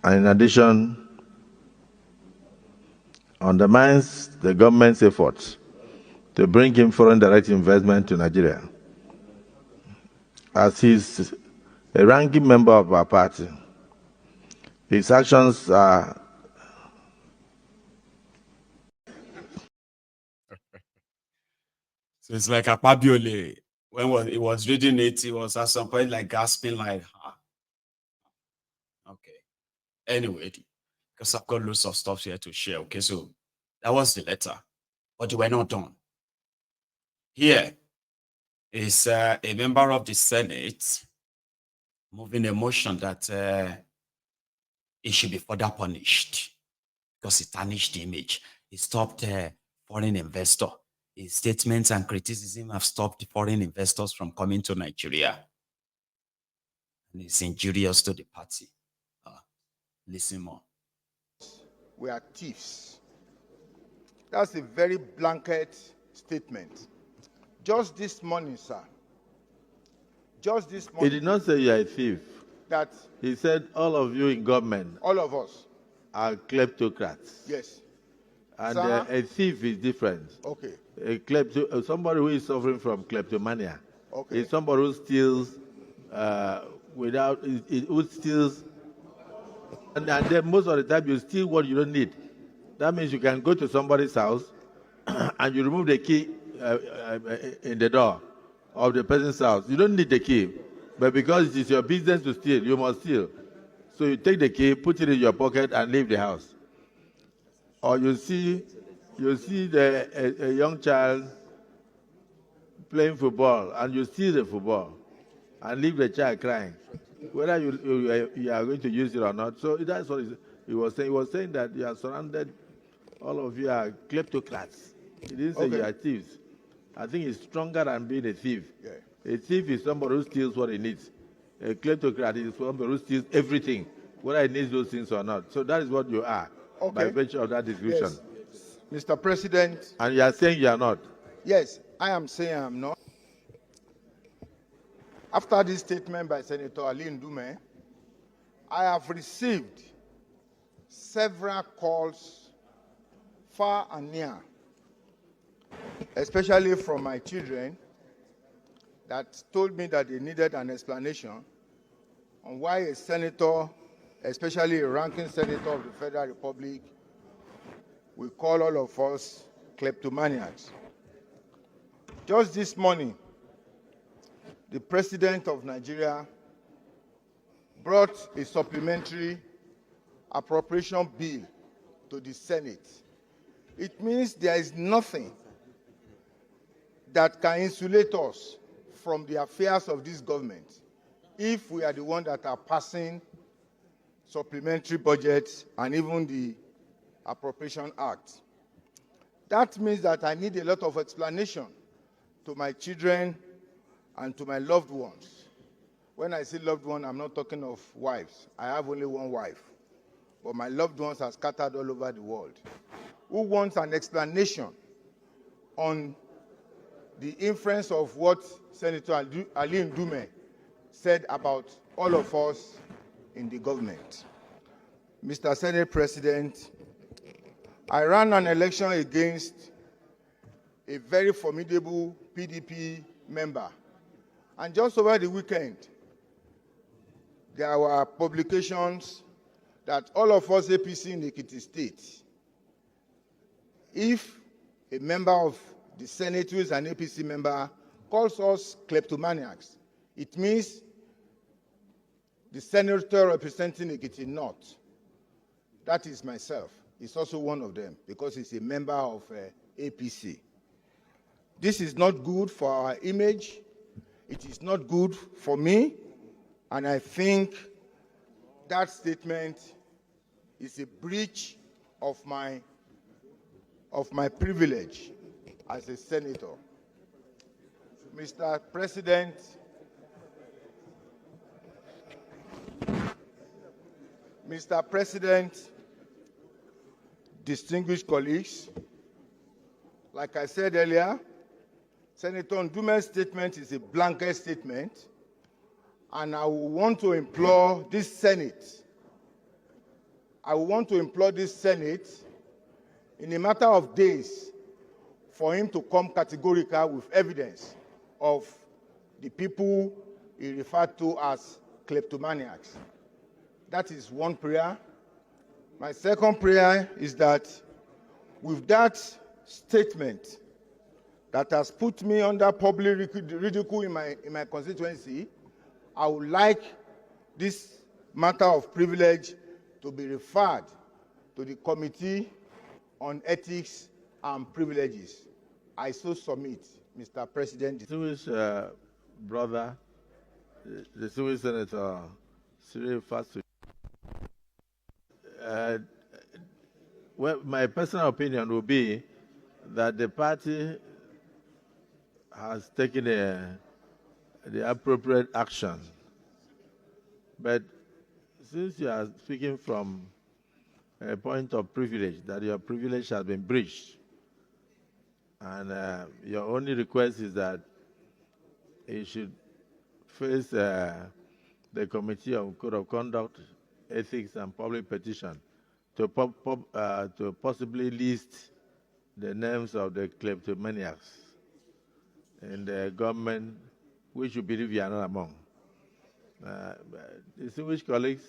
and in addition, undermines the government's efforts to bring in foreign direct investment to Nigeria. As he's a ranking member of our party, his actions are So it's like Akpabiole. When he was reading it, he was at some point like gasping, like, okay. Anyway, because I've got lots of stuff here to share. Okay, so that was the letter, but we're not done. Here is a member of the Senate moving a motion that he should be further punished because he tarnished the image. He stopped foreign investor. His statements and criticism have stopped foreign investors from coming to Nigeria. And it's injurious to the party. Listen more. We are thieves. That's a very blanket statement. Just this morning, sir. Just this morning. He did not say you are a thief. That he said all of you in government, all of us, are kleptocrats. Yes. And a thief is different. Okay. Somebody who is suffering from kleptomania. Okay. Is somebody who steals who steals, and then most of the time you steal what you don't need. That means you can go to somebody's house and you remove the key in the door of the person's house. You don't need the key, but because it is your business to steal, you must steal. So you take the key, put it in your pocket, and leave the house. Or you see a young child playing football, and you steal the football, and leave the child crying, whether you are going to use it or not. So that's what he was saying. He was saying that you are surrounded, all of you are kleptocrats. He didn't say you are thieves. I think it's stronger than being a thief. Yeah. A thief is somebody who steals what he needs. A kleptocrat is somebody who steals everything, whether he needs those things or not. So that is what you are, by virtue of that description. Yes. Mr. President. And you are saying you are not. Yes, I am saying I am not. After this statement by Senator Ali Ndume, I have received several calls far and near, especially from my children, that told me that they needed an explanation on why a senator, especially a ranking senator of the Federal Republic, will call all of us kleptomaniacs. Just this morning, the President of Nigeria brought a supplementary appropriation bill to the Senate. It means there is nothing that can insulate us from the affairs of this government if we are the ones that are passing supplementary budgets and even the Appropriation Act. That means that I need a lot of explanation to my children and to my loved ones. When I say loved one, I'm not talking of wives. I have only one wife. But my loved ones are scattered all over the world. Who wants an explanation on the inference of what Senator Ali Ndume said about all of us in the government? Mr. Senate President, I ran an election against a very formidable PDP member. And just over the weekend, there were publications that all of us APC in Ekiti State, if a member of the Senate who is an APC member calls us kleptomaniacs, it means the senator representing Ekiti North, that is myself, is also one of them because he's a member of APC. This is not good for our image. It is not good for me, and I think that statement is a breach of my privilege as a senator. Mr. President, distinguished colleagues, like I said earlier, Senator Ndume's statement is a blanket statement, and I want to implore this Senate I want to implore this Senate, in a matter of days, for him to come categorical with evidence of the people he referred to as kleptomaniacs. That is one prayer. My second prayer is that with that statement that has put me under public ridicule in my constituency, I would like this matter of privilege to be referred to the Committee on Ethics and Privileges. I so submit, Mr. President. Distinguished brother, the distinguished Senator Cyril Fasu. Well, my personal opinion would be that the party has taken the appropriate action. But since you are speaking from a point of privilege, that your privilege has been breached, and your only request is that you should face the Committee on Code of Conduct, Ethics, and Public Petition to possibly list the names of the kleptomaniacs in the government, which you believe you are not among. Distinguished colleagues,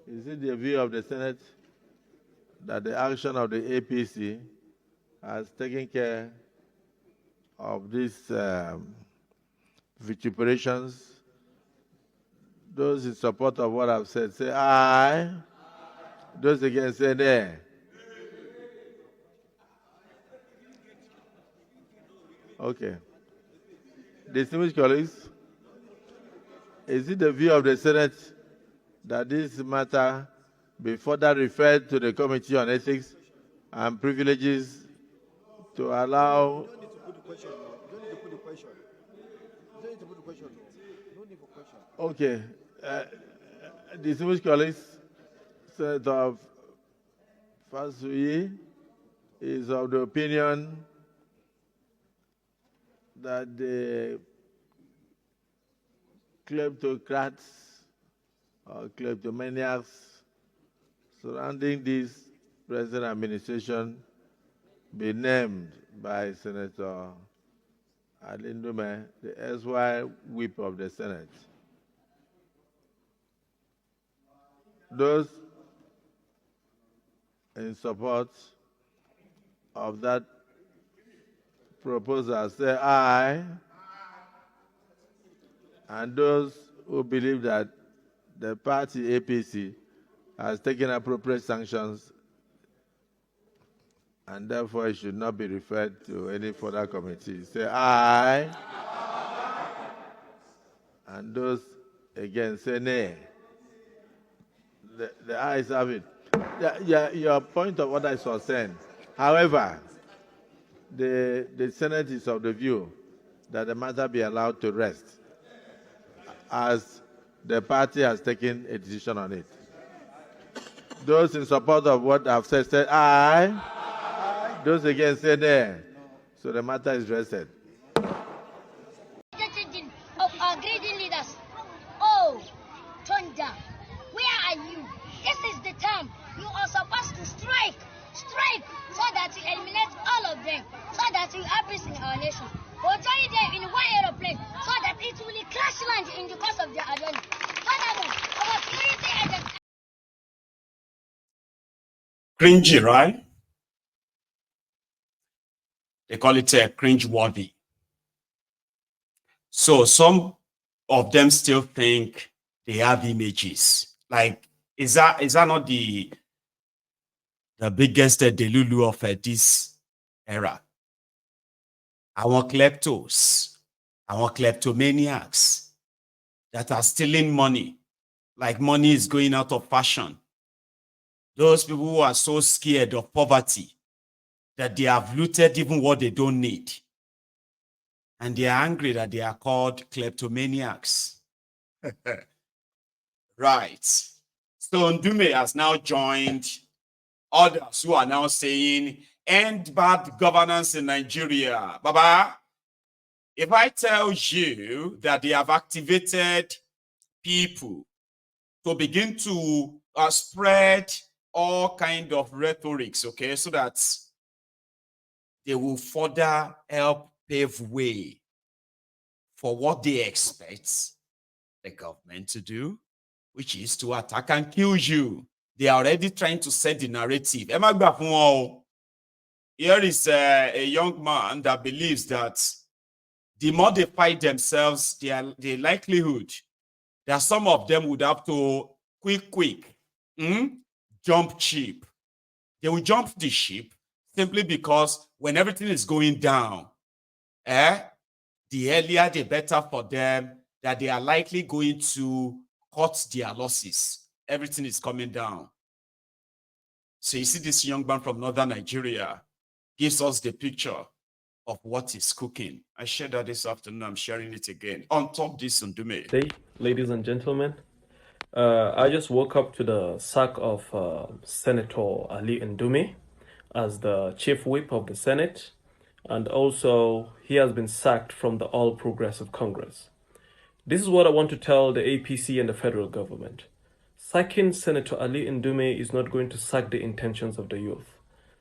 is it the view of the Senate that the action of the APC has taken care of these vituperations? Those in support of what I've said, say aye. Those against, say nay. Okay. Distinguished colleagues, is it the view of the Senate that this matter be further referred to the Committee on Ethics and Privileges to allow... You don't need to put the question. You don't need to put the question. You don't need to put the question. No need for question. Okay. Distinguished colleagues, Senator Fasuyi is of the opinion that the kleptocrats or kleptomaniacs surrounding this present administration be named by Senator Alindume, the SY whip of the Senate. Those in support of that proposal say aye. And those who believe that the party APC has taken appropriate sanctions and therefore it should not be referred to any further committee, say aye. And those again say nay. The ayes have it. Your point of order is sustained. However, the Senate is of the view that the matter be allowed to rest, as the party has taken a decision on it. Those in support of what I've said, say aye. Aye. Those against, say nay. So the matter is rested. Of our greedy leaders. Oh, Thunder, where are you? This is the time you are supposed to strike, so that you eliminate all of them, so that you have peace in our nation. We'll tell you there in one aeroplane, so that it will crash land in the course of their journey. Furthermore, our security agents. Cringy, right? They call it cringe-worthy. So some of them still think they have images. Like, is that not the biggest delulu of this era? Our kleptos, our kleptomaniacs that are stealing money, like money is going out of fashion. Those people who are so scared of poverty that they have looted even what they don't need. And they are angry that they are called kleptomaniacs. Right. So Ndume has now joined others who are now saying, end bad governance in Nigeria. Baba, if I tell you that they have activated people to begin to spread all kind of rhetorics, okay, so that they will further help pave way for what they expect the government to do, which is to attack and kill you. They are already trying to set the narrative. Here is a young man that believes that the more they fight themselves, the likelihood that some of them would have to quick jump ship. They will jump the ship simply because when everything is going down, the earlier the better for them, that they are likely going to cut their losses. Everything is coming down. So you see this young man from northern Nigeria gives us the picture of what is cooking. I shared that this afternoon. I'm sharing it again. On top this Ndume. Day, ladies and gentlemen. I just woke up to the sack of Senator Ali Ndume as the chief whip of the Senate, and also he has been sacked from the All Progressive Congress. This is what I want to tell the APC and the federal government. Sacking Senator Ali Ndume is not going to sack the intentions of the youth.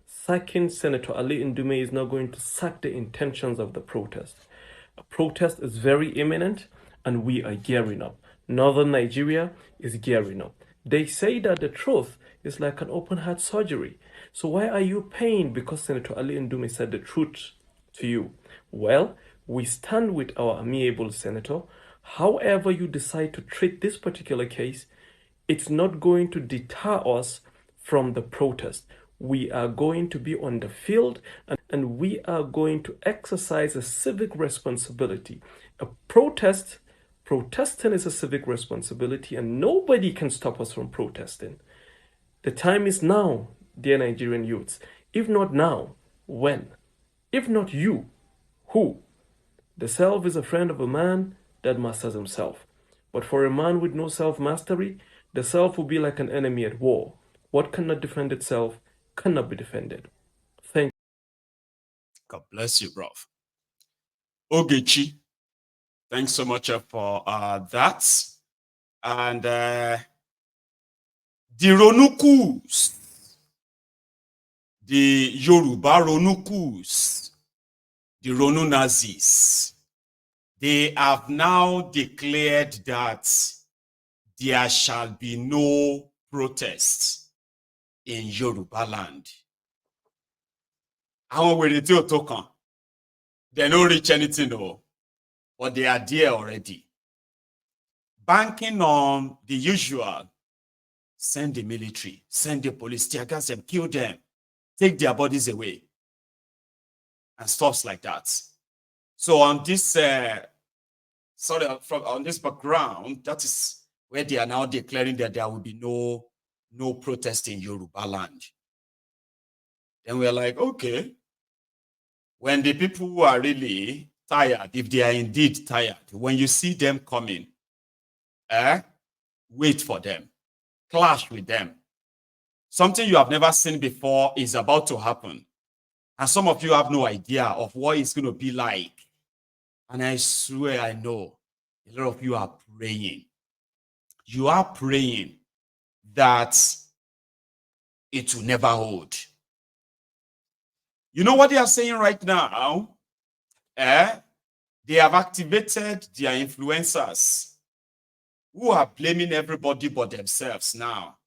Sacking Senator Ali Ndume is not going to sack the intentions of the protest. A protest is very imminent, and we are gearing up. Northern Nigeria is gearing up. They say that the truth is like an open heart surgery. So why are you pained because Senator Ali Ndume said the truth to you? Well, we stand with our amiable senator. However you decide to treat this particular case, it's not going to deter us from the protest. We are going to be on the field, and we are going to exercise a civic responsibility. Protesting is a civic responsibility, and nobody can stop us from protesting. The time is now, dear Nigerian youths. If not now, when? If not you, who? The self is a friend of a man that masters himself. But for a man with no self-mastery, the self will be like an enemy at war. What cannot defend itself cannot be defended. Thank you. God bless you, bro. Ogechi, thanks so much for that. And the Ronukus, the Yoruba Ronukus, the Ronu Nazis, they have now declared that there shall be no protests in Yoruba land. Àwọn wèrè tí ò tó kàn, they don't reach anything, no, but they are there already. Banking on the usual, send the military, send the police, tear gas them, kill them, take their bodies away, and stuff like that. So on this, on this background, that is where they are now declaring that there will be no protest in Yoruba land. Then we are like, okay, when the people who are really tired, if they are indeed tired, when you see them coming, wait for them, clash with them. Something you have never seen before is about to happen. And some of you have no idea of what it's going to be like. And I swear I know a lot of you are praying. You are praying that it will never hold. You know what they are saying right now? They have activated their influencers who are blaming everybody but themselves now.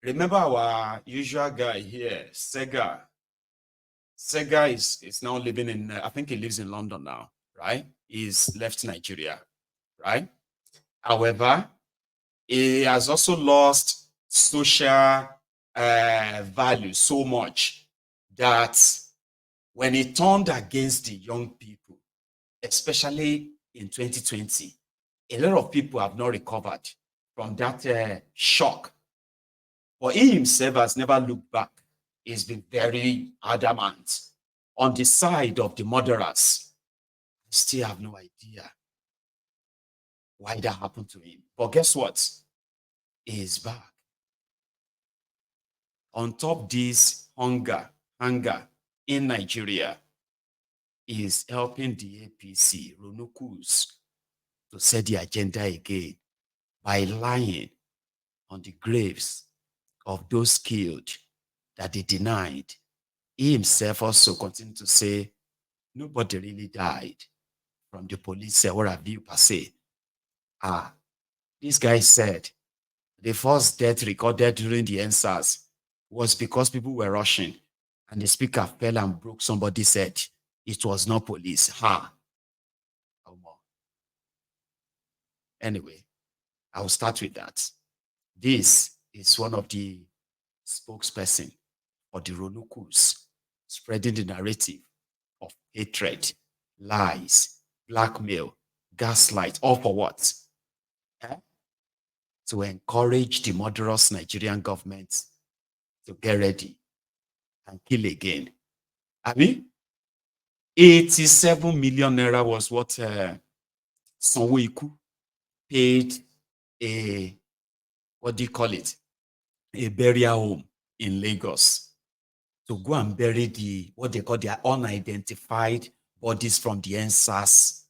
Remember our usual guy here, Sega. Sega is now living in, I think he lives in London now, right? He's left Nigeria, right? However, he has also lost social value so much that when he turned against the young people, especially in 2020, a lot of people have not recovered from that shock. But he himself has never looked back. He's been very adamant on the side of the murderers. I still have no idea why that happened to him. But guess what? He is back. On top this hunger in Nigeria, he is helping the APC, Ronukus, to set the agenda again by lying on the graves of those killed that they denied. He himself also continued to say, nobody really died from the police or review per se. This guy said the first death recorded during the NSAS was because people were rushing and the speaker fell and broke somebody's head. It was not police. Anyway, I'll start with that. This is one of the spokesperson for the Ronukus, spreading the narrative of hatred, lies, blackmail, gaslight, all for what? To encourage the murderous Nigerian government to get ready and kill again. I mean, 87 million naira was what Sanwo-Iku paid what do you call it? A burial home in Lagos to go and bury what they call their unidentified bodies from the NSAS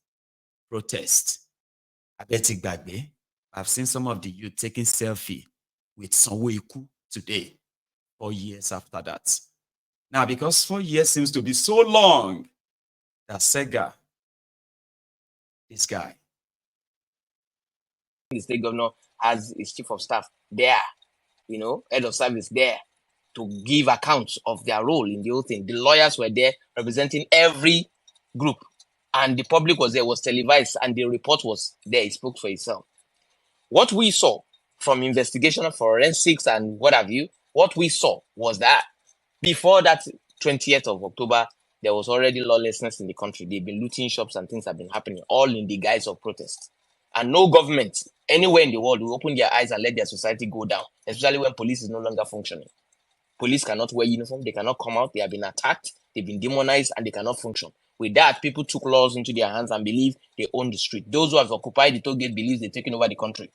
protest. I bet it back there. I've seen some of the youth taking selfie with Sanwo-Iku today, 4 years after that. Now, because 4 years seems to be so long, that Sega, this guy, the state governor has his chief of staff there, head of service there to give accounts of their role in the whole thing. The lawyers were there representing every group, and the public was there, was televised, and the report was there. It spoke for itself. What we saw from investigation, forensics, and what have you, what we saw was that before that 20th of October, there was already lawlessness in the country. They've been looting shops and things have been happening, all in the guise of protest. And no government anywhere in the world will open their eyes and let their society go down, especially when police is no longer functioning. Police cannot wear uniform, they cannot come out, they have been attacked, they've been demonized, and they cannot function. With that, people took laws into their hands and believe they own the street. Those who have occupied the toll gate believe they're taking over the country.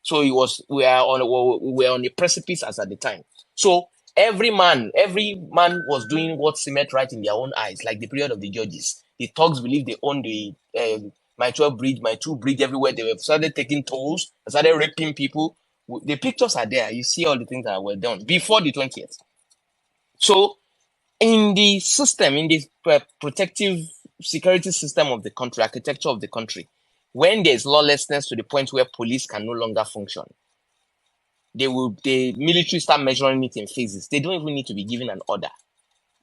So we were on a precipice as at the time. So every man was doing what seemed right in their own eyes, like the period of the judges. The thugs believed they owned the my 12 bridge, my 2 bridge everywhere. They were started taking tolls, started raping people. The pictures are there. You see all the things that were done before the 20th. So in the system, in the protective security system of the country, architecture of the country, when there's lawlessness to the point where police can no longer function, the military start measuring it in phases. They don't even need to be given an order.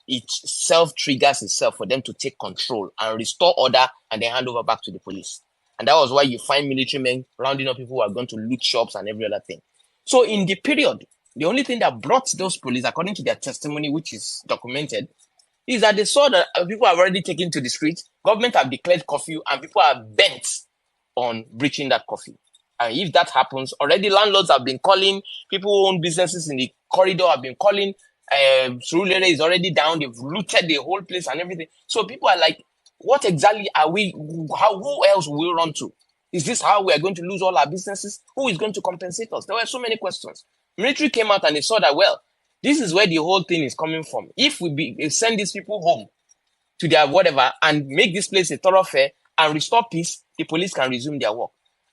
It self-triggers itself for them to take control and restore order and then hand over back to the police. And that was why you find military men rounding up people who are going to loot shops and every other thing. So in the period, the only thing that brought those police, according to their testimony, which is documented, is that they saw that people have already taken to the streets, government have declared curfew, and people are bent on breaching that curfew. And if that happens, already landlords have been calling, people who own businesses in the corridor have been calling, Surulere is already down, they've looted the whole place and everything. So people are like, what exactly are we, who else will we run to? Is this how we are going to lose all our businesses? Who is going to compensate us? There were so many questions. Military came out and they saw that, well, this is where the whole thing is coming from. If we send these people home to their whatever and make this place a thoroughfare and restore peace, the police can resume their work.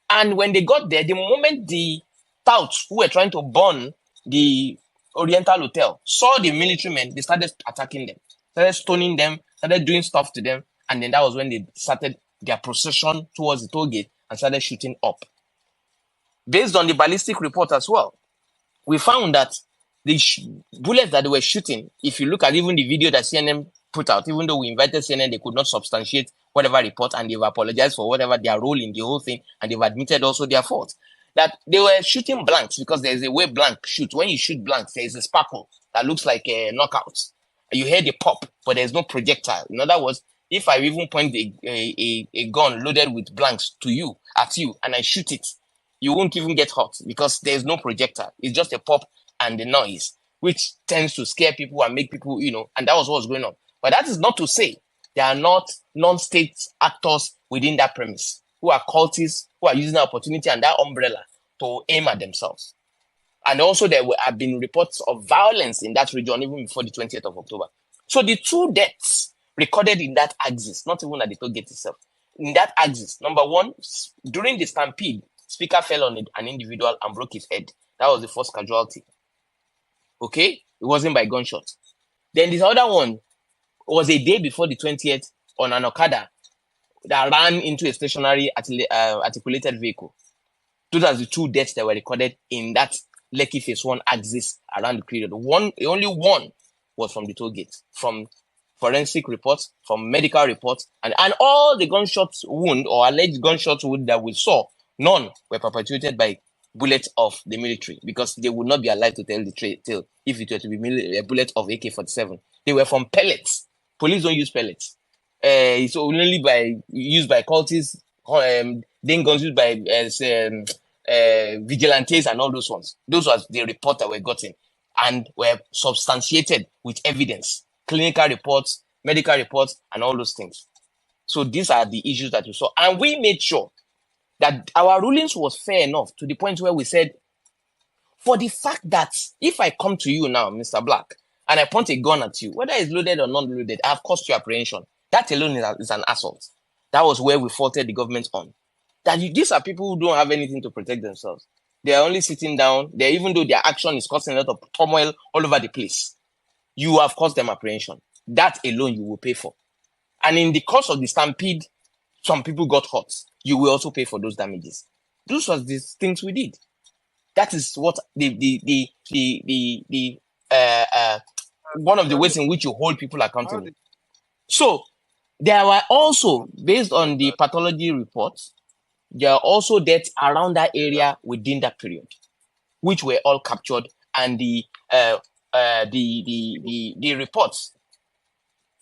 And when they got there, the moment the touts who were trying to burn the Oriental Hotel saw the military men, they started attacking them, started stoning them, started doing stuff to them. And then that was when they started their procession towards the toll gate and started shooting up. Based on the ballistic report as well, we found that the bullets that they were shooting, if you look at even the video that CNN put out, even though we invited CNN, they could not substantiate whatever report, and they've apologized for whatever their role in the whole thing, and they've admitted also their fault. That they were shooting blanks because there's a way blank shoots. When you shoot blanks, there's a sparkle that looks like a knockout. You hear the pop, but there's no projectile. In other words, if I even point a gun loaded with blanks at you, and I shoot it, you won't even get hurt because there's no projectile. It's just a pop and the noise, which tends to scare people and make people, and that was what was going on. But that is not to say there are not non-state actors within that premise who are cultists, who are using the opportunity and that umbrella to aim at themselves. And also there have been reports of violence in that region even before the 20th of October. So the 2 deaths recorded in that axis, not even at the toll gate itself, in that axis, number one, during the stampede, speaker fell on an individual and broke his head. That was the first casualty. Okay? It wasn't by gunshot. Then this other one was a day before the 20th on an Okada that ran into a stationary articulated vehicle. Those are the 2 deaths that were recorded in that Lekki Phase 1 axis around the period. Only one was from the toll gate, from forensic reports, from medical reports, and all the gunshot wound or alleged gunshot wound that we saw, none were perpetuated by bullets of the military, because they would not be alive to tell the tale if it were to be a bullet of AK-47. They were from pellets. Police don't use pellets. It's only used by cultists, then guns used by vigilantes and all those ones. Those was the report that were gotten and were substantiated with evidence, clinical reports, medical reports, and all those things. So these are the issues that we saw. And we made sure that our rulings was fair enough to the point where we said, for the fact that if I come to you now, Mr. Black, and I point a gun at you, whether it's loaded or non-loaded, I have caused you apprehension. That alone is an assault. That was where we faulted the government on. These are people who don't have anything to protect themselves. They are only sitting down. Even though their action is causing a lot of turmoil all over the place, you have caused them apprehension. That alone you will pay for. And in the course of the stampede, some people got hurt. You will also pay for those damages. Those were the things we did. That is what one of the ways in which you hold people accountable. So there were also, based on the pathology reports, there are also deaths around that area within that period, which were all captured, and the reports,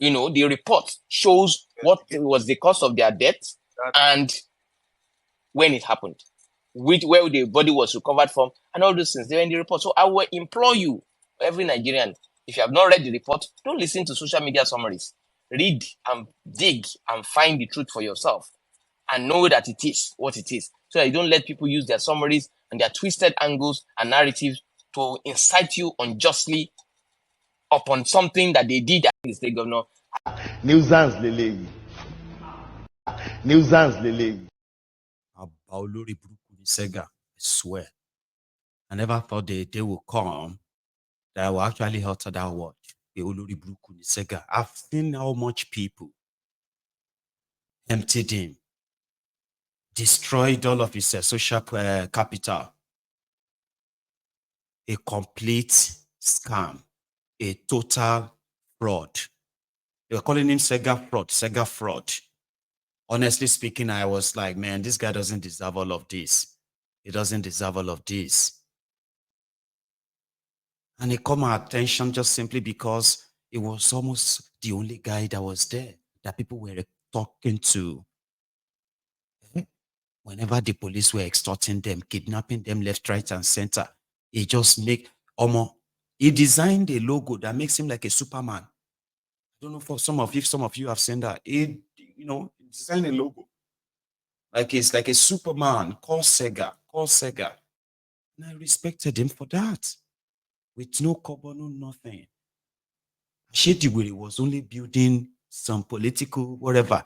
the report shows what was the cause of their death and when it happened, where the body was recovered from, and all those things. They were in the report. So I will implore you, every Nigerian, if you have not read the report, don't listen to social media summaries. Read and dig and find the truth for yourself, and know that it is what it is, so that you don't let people use their summaries and their twisted angles and narratives to incite you unjustly upon something that they did as the state governor. Nuisance Lele. Nuisance Lele. Sega, I swear. I never thought the day will come that I will actually utter that word. Sega. I've seen how much people emptied him, destroyed all of his social capital. A complete scam, a total fraud. They were calling him Sega fraud. Honestly speaking, I was like, man, this guy doesn't deserve all of this. He doesn't deserve all of this. And it caught my attention just simply because it was almost the only guy that was there that people were talking to. Whenever the police were extorting them, kidnapping them left, right, and center, he just he designed a logo that makes him like a Superman. I don't know if some of you have seen that. He designed a logo. Like it's like a Superman, call Sega. And I respected him for that. With no cover, no nothing. Shediwiri was only building some political, whatever.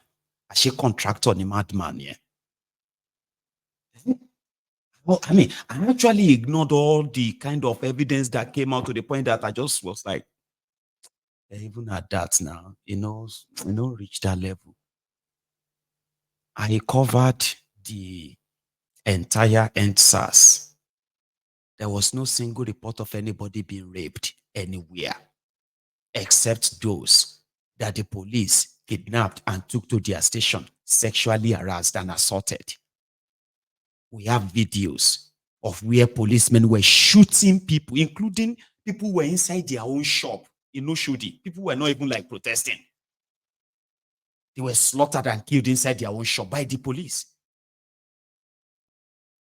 A contractor on a madman, yeah. Well, I actually ignored all the kind of evidence that came out to the point that I just was like, even at that now, reach that level. I covered the entire EndSARS. There was no single report of anybody being raped anywhere, except those that the police kidnapped and took to their station, sexually harassed and assaulted. We have videos of where policemen were shooting people, including people who were inside their own shop in Oshodi. People were not even like protesting. They were slaughtered and killed inside their own shop by the police.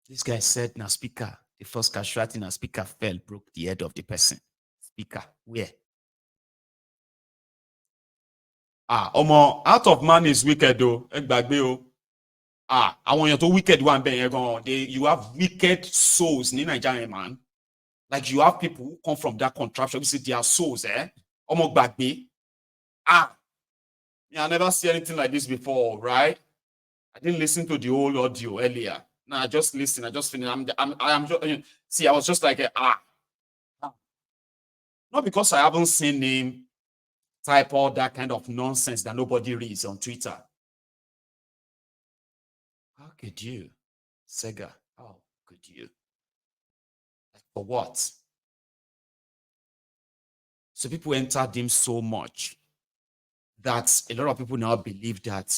This guy said, now speaker, the first casualty in a speaker fell, broke the head of the person. Speaker, where? Out of man is wicked though. I want you to wicked one you have wicked souls in Nigeria, man. Like you have people who come from that contraption, you see their souls, I never see anything like this before, right? I didn't listen to the whole audio earlier. No, I just listen. I just finished. I'm just, see, I was just like, not because I haven't seen him type all that kind of nonsense that nobody reads on Twitter. How could you, Sega? How could you? For what? So people entered him so much that a lot of people now believe that